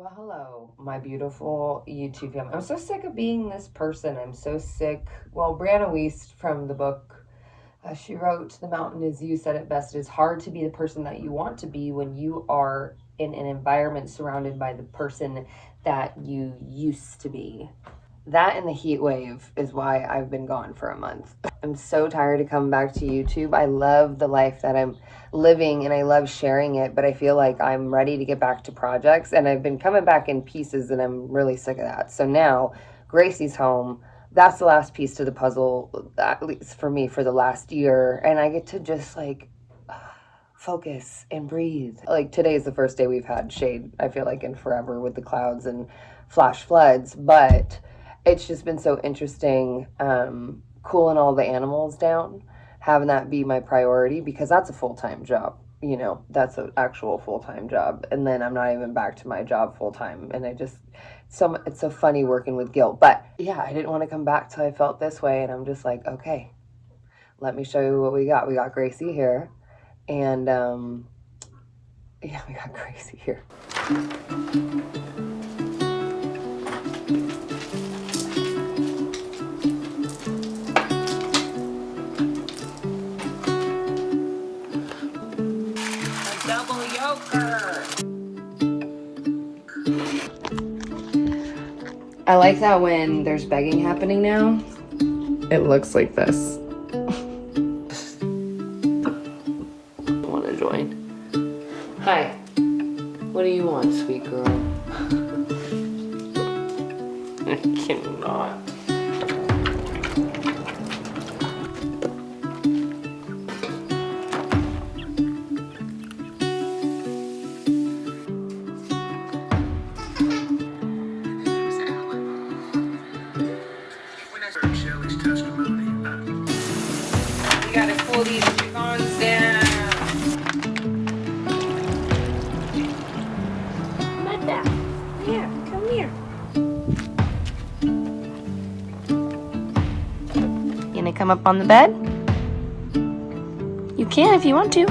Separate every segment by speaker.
Speaker 1: Well, hello, my beautiful YouTube family. I'm so sick of being this person. I'm so sick. Well, Brianna Wiest from the book, she wrote, "The Mountain Is You," said it best. It is hard to be the person that you want to be when you are in an environment surrounded by the person that you used to be. That and the heat wave is why I've been gone for a month. I'm so tired of coming back to YouTube. I love the life that I'm living and I love sharing it, but I feel like I'm ready to get back to projects, and I've been coming back in pieces and I'm really sick of that. So now Gracie's home. That's the last piece to the puzzle, at least for me, for the last year. And I get to just like focus and breathe. Like today's the first day we've had shade, I feel like, in forever with the clouds and flash floods, but it's just been so interesting cooling all the animals down, having that be my priority, because that's a full-time job. You know, that's an actual full-time job. And then I'm not even back to my job full-time. And it's so funny working with guilt. But yeah, I didn't want to come back till I felt this way. And I'm just like, okay, let me show you what we got. We got Gracie here. And yeah, we got Gracie here. I like that when there's begging happening now, it looks like this. I want to join. Hi. What do you want, sweet girl? I cannot. Pull these chickens down. Mata, here, come here. You gonna come up on the bed? You can if you want to.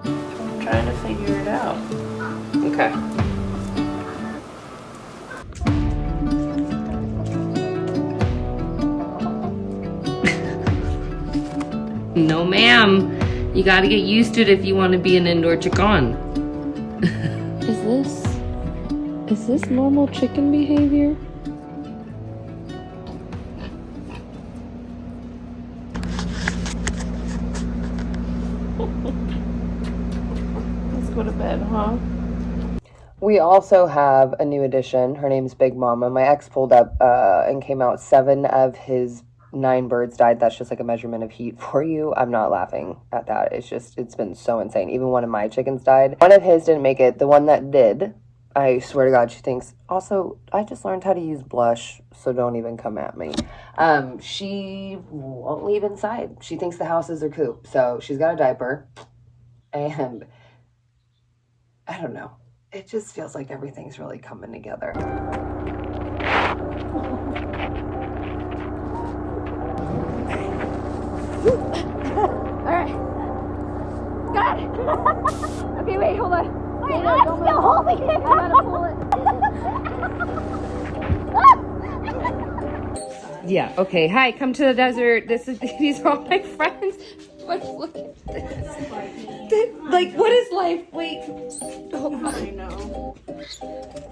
Speaker 1: I'm trying to figure it out. Okay. No, ma'am. You gotta get used to it if you want to be an indoor chicken. Is this normal chicken behavior? Let's go to bed, huh? We also have a new addition. Her name's Big Mama. My ex pulled up and came out 7 of his 9 birds died. That's just like a measurement of heat for you. I'm not laughing at that. It's been so insane. Even one of my chickens died. One of his didn't make it. The one that did, I swear to God, she thinks, also, I just learned how to use blush, so don't even come at me. She won't leave inside. She thinks the house is her coop. So she's got a diaper, and I don't know. It just feels like everything's really coming together.
Speaker 2: Alright. Got it! Okay, wait, hold on. Wait, I'm still holding it! I gotta pull it.
Speaker 1: Yeah, okay. Hi, come to the desert. These are all my friends. But look at this. Like, what is life? Wait. Oh, I know.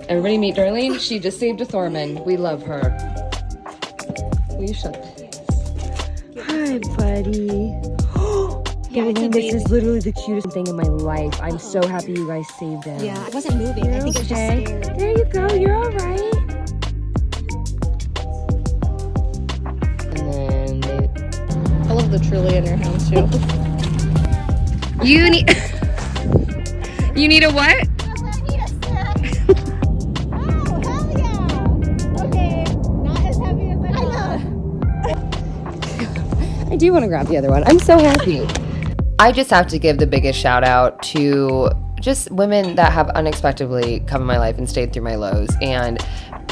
Speaker 1: Everybody meet Darlene. She just saved a Thorman. We love her. Will you shut this? Hi, buddy. Yeah, this is literally the cutest thing in my life. I'm so happy you guys saved him.
Speaker 2: Yeah, it wasn't moving. I think it was just scared.
Speaker 1: There you go. You're all right. And then
Speaker 2: I love the truly in your house too.
Speaker 1: you need you need a what?
Speaker 2: I need a snack. Oh, hell yeah. Okay, not as heavy as I thought.
Speaker 1: I do want to grab the other one. I'm so happy. I just have to give the biggest shout out to just women that have unexpectedly come in my life and stayed through my lows. And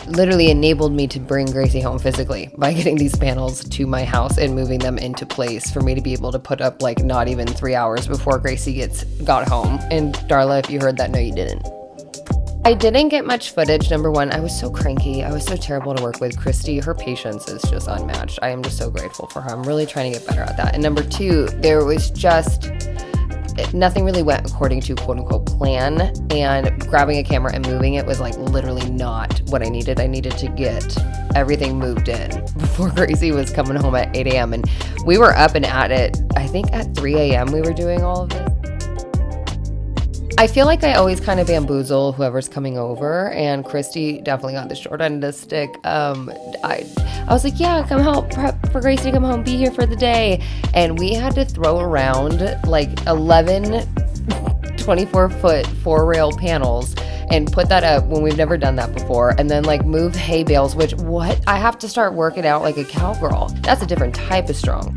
Speaker 1: literally enabled me to bring Gracie home physically by getting these panels to my house and moving them into place for me to be able to put up like not even 3 hours before Gracie got home. And Darla, if you heard that, no, you didn't. I didn't get much footage. Number one, I was so cranky. I was so terrible to work with. Christy, her patience is just unmatched. I am just so grateful for her. I'm really trying to get better at that. And number two, there was just nothing really went according to quote unquote plan, and grabbing a camera and moving it was like literally not what I needed. I needed to get everything moved in before Gracie was coming home at 8 a.m. And we were up and at it, I think at 3 a.m. we were doing all of this. I feel like I always kind of bamboozle whoever's coming over, and Christy definitely got the short end of the stick. I was like, yeah, come help prep for Gracie to come home, be here for the day. And we had to throw around like 11 24-foot 4-rail panels and put that up when we've never done that before. And then like move hay bales, which I have to start working out like a cowgirl. That's a different type of strong.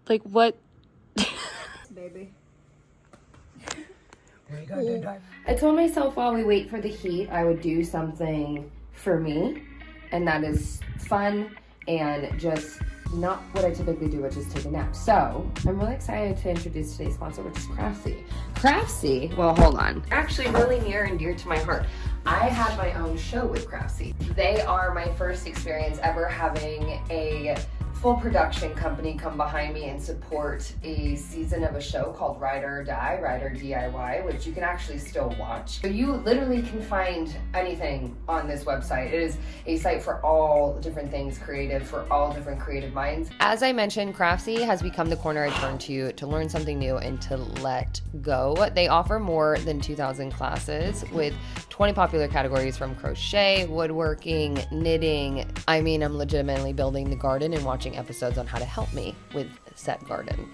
Speaker 1: Like what? Baby. There you go, I told myself while we wait for the heat, I would do something for me, and that is fun and just not what I typically do, which is take a nap. So I'm really excited to introduce today's sponsor, which is Craftsy. Craftsy, well, hold on. Actually, really near and dear to my heart. I had my own show with Craftsy. They are my first experience ever having a full production company come behind me and support a season of a show called Ride or Die, Ride or DIY, which you can actually still watch. So you literally can find anything on this website. It is a site for all different things creative, for all different creative minds. As I mentioned, Craftsy has become the corner I turn to learn something new and to let go. They offer more than 2,000 classes with 20 popular categories from crochet, woodworking, knitting. I mean, I'm legitimately building the garden and watching episodes on how to help me with said garden.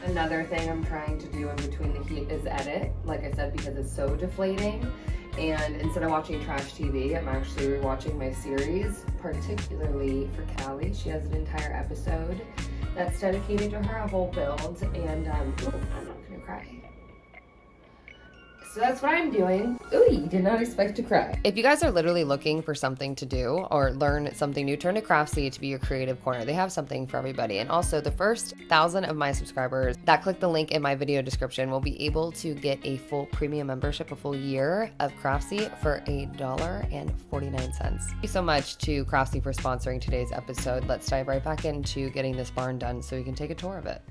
Speaker 1: Another thing I'm trying to do in between the heat is edit, like I said, because it's so deflating. And instead of watching trash TV, I'm actually rewatching my series, particularly for Callie. She has an entire episode that's dedicated to her, a whole build, and I'm not gonna cry. So that's what I'm doing. Ooh, you did not expect to cry. If you guys are literally looking for something to do or learn something new, turn to Craftsy to be your creative corner. They have something for everybody. And also the first 1,000 of my subscribers that click the link in my video description will be able to get a full premium membership, a full year of Craftsy for $1.49. Thank you so much to Craftsy for sponsoring today's episode. Let's dive right back into getting this barn done so we can take a tour of it.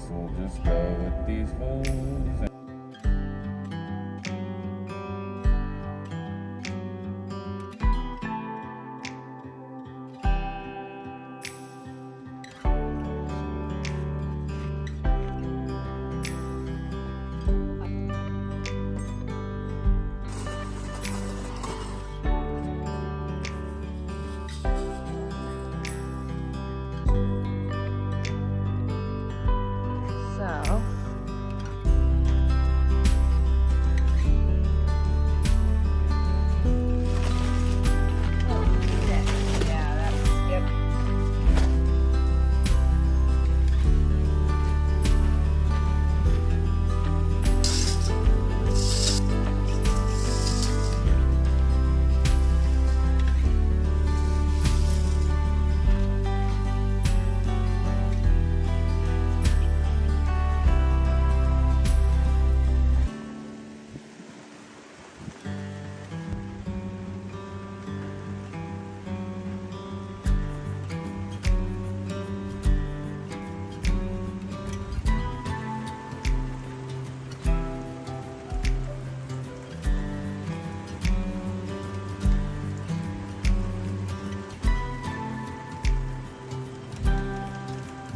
Speaker 3: We'll just go with these fools.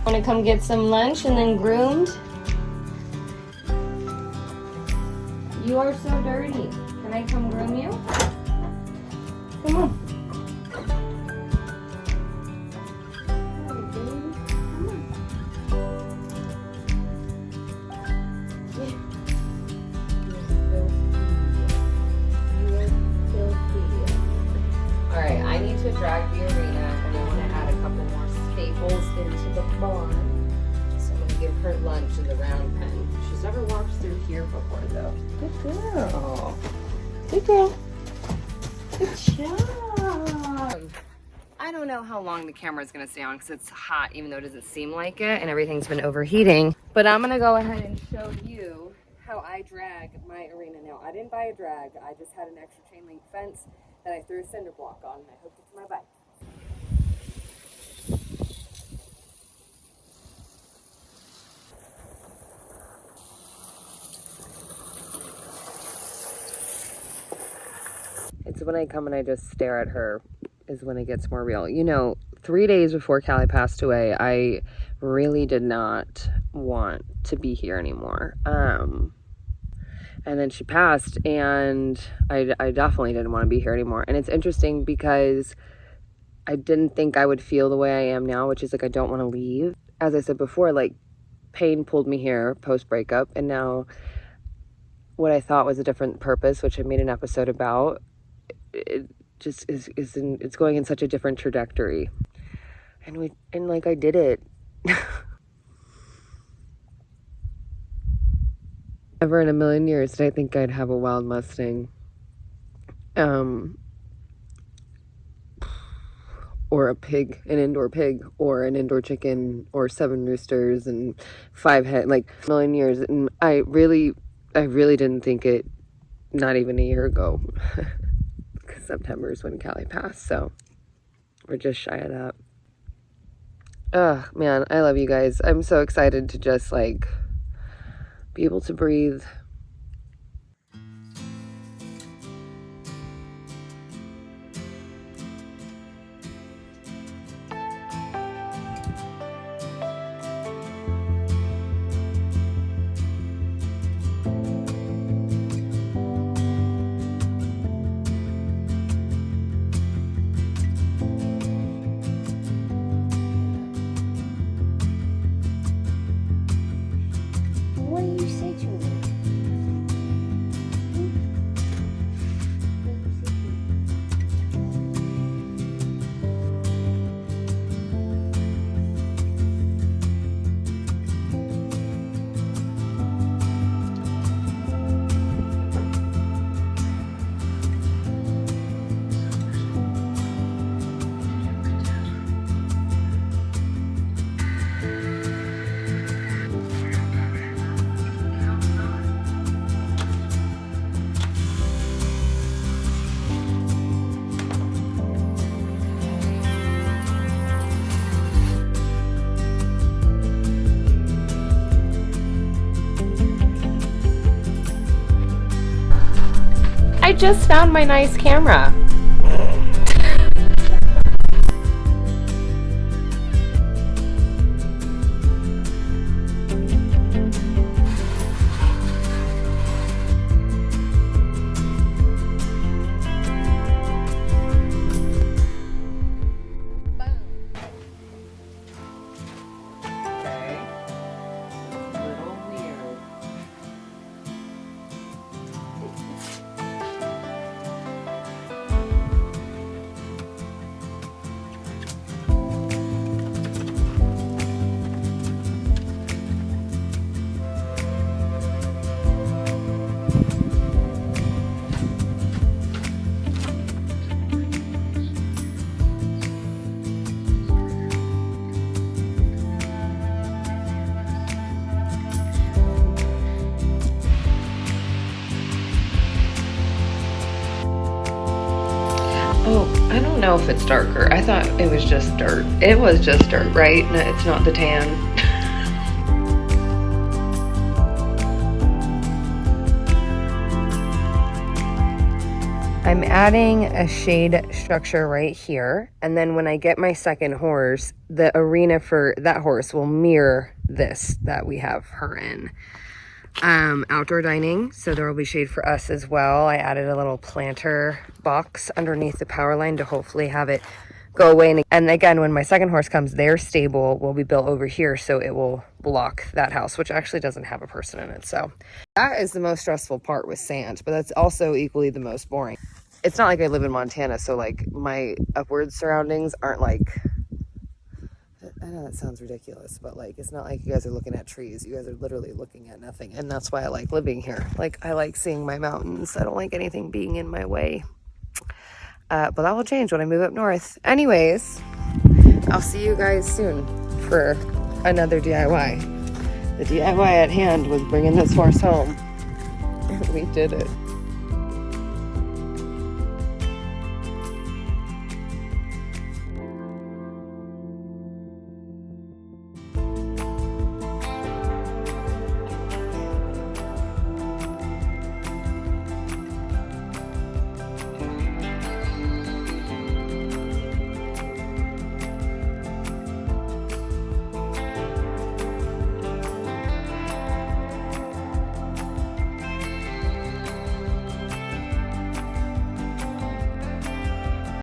Speaker 1: Want to come get some lunch and then groomed? You are so dirty. Can I come groom you? Come on. Alright, I need to drag the arena and I want to add a couple more staples into the barn. So I'm going to give her lunch in the round pen. She's never walked through here before though. Good girl. Good girl. Good job. I don't know how long the camera is going to stay on because it's hot even though it doesn't seem like it and everything's been overheating. But I'm going to go ahead and show you how I drag my arena now. I didn't buy a drag. I just had an extra chain link fence that I threw a cinder block on and I hooked it to my bike. It's when I come and I just stare at her is when it gets more real. You know, 3 days before Callie passed away, I really did not want to be here anymore. And then she passed and I definitely didn't want to be here anymore. And it's interesting because I didn't think I would feel the way I am now, which is like I don't want to leave. As I said before, like pain pulled me here post-breakup, and now what I thought was a different purpose, which I made an episode about, it just it's going in such a different trajectory. And like I did it. Never in a million years did I think I'd have a wild Mustang. Or a pig, an indoor pig, or an indoor chicken, or 7 roosters and 5 hens, like a million years. And I really didn't think it, not even a year ago. Because September is when Callie passed, so we're just shy of that. Ugh, man, I love you guys. I'm so excited to just like be able to breathe.
Speaker 2: What do you say to me?
Speaker 1: I just found my nice camera. Oh, I don't know if it's darker. I thought it was just dirt. It was just dirt, right? No, it's not the tan. I'm adding a shade structure right here. And then when I get my second horse, the arena for that horse will mirror this that we have her in. Outdoor dining, so there will be shade for us as well. I added a little planter box underneath the power line to hopefully have it go away. And again, when my second horse comes, their stable will be built over here, so it will block that house, which actually doesn't have a person in it. So that is the most stressful part with sand, but that's also equally the most boring. It's not like I live in Montana, so like my upward surroundings aren't like, I know that sounds ridiculous, but like it's not like you guys are looking at trees. You guys are literally looking at nothing, and that's why I like living here. Like I like seeing my mountains. I don't like anything being in my way. But that will change when I move up north. Anyways, I'll see you guys soon for another DIY. The DIY at hand was bringing this horse home. We did it.